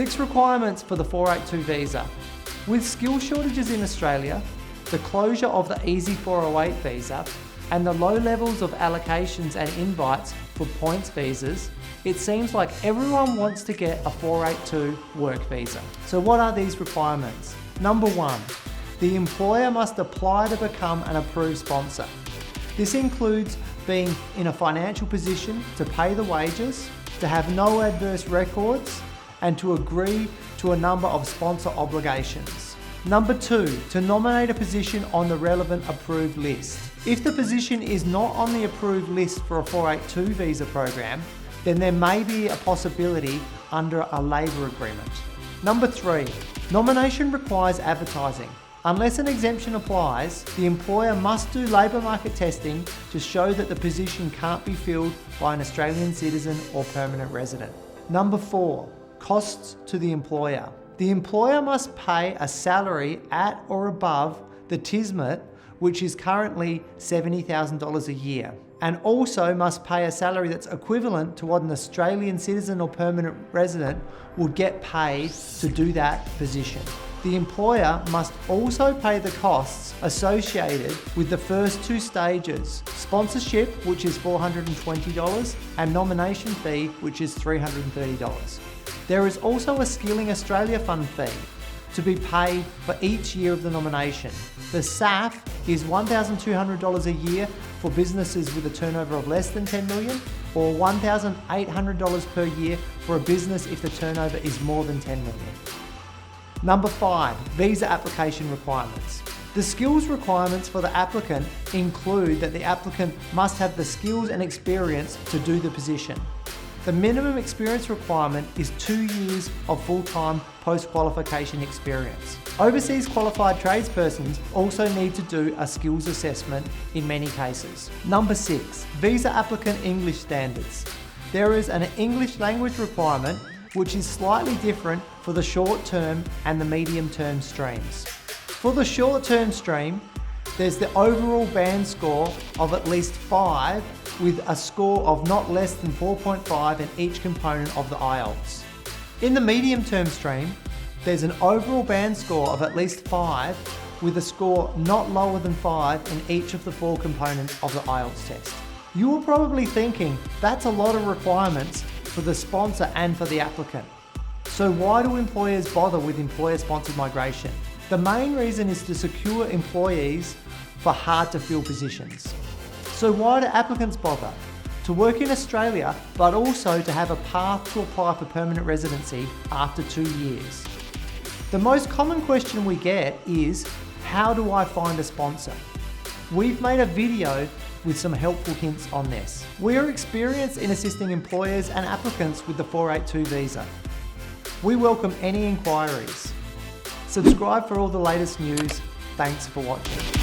6 requirements for the 482 visa. With skill shortages in Australia, the closure of the Easy 408 visa, and the low levels of allocations and invites for points visas, it seems like everyone wants to get a 482 work visa. So what are these requirements? Number 1, the employer must apply to become an approved sponsor. This includes being in a financial position to pay the wages, to have no adverse records, and to agree to a number of sponsor obligations. Number 2, to nominate a position on the relevant approved list. If the position is not on the approved list for a 482 visa program, then there may be a possibility under a labour agreement. Number 3, nomination requires advertising. Unless an exemption applies, the employer must do labour market testing to show that the position can't be filled by an Australian citizen or permanent resident. Number 4, costs to the employer. The employer must pay a salary at or above the TISMIT, which is currently $70,000 a year, and also must pay a salary that's equivalent to what an Australian citizen or permanent resident would get paid to do that position. The employer must also pay the costs associated with the first 2 stages, sponsorship, which is $420, and nomination fee, which is $330. There is also a Skilling Australia Fund fee to be paid for each year of the nomination. The SAF is $1,200 a year for businesses with a turnover of less than 10 million, or $1,800 per year for a business if the turnover is more than 10 million. Number 5, visa application requirements. The skills requirements for the applicant include that the applicant must have the skills and experience to do the position. The minimum experience requirement is 2 years of full-time post-qualification experience. Overseas qualified tradespersons also need to do a skills assessment in many cases. Number 6, visa applicant English standards. There is an English language requirement which is slightly different for the short-term and the medium-term streams. For the short-term stream, there's the overall band score of at least 5 with a score of not less than 4.5 in each component of the IELTS. In the medium-term stream, there's an overall band score of at least 5 with a score not lower than 5 in each of the 4 components of the IELTS test. You are probably thinking, that's a lot of requirements for the sponsor and for the applicant. So why do employers bother with employer-sponsored migration? The main reason is to secure employees for hard-to-fill positions. So why do applicants bother? To work in Australia, but also to have a path to apply for permanent residency after 2 years. The most common question we get is, how do I find a sponsor? We've made a video with some helpful hints on this. We are experienced in assisting employers and applicants with the 482 visa. We welcome any inquiries. Subscribe for all the latest news. Thanks for watching.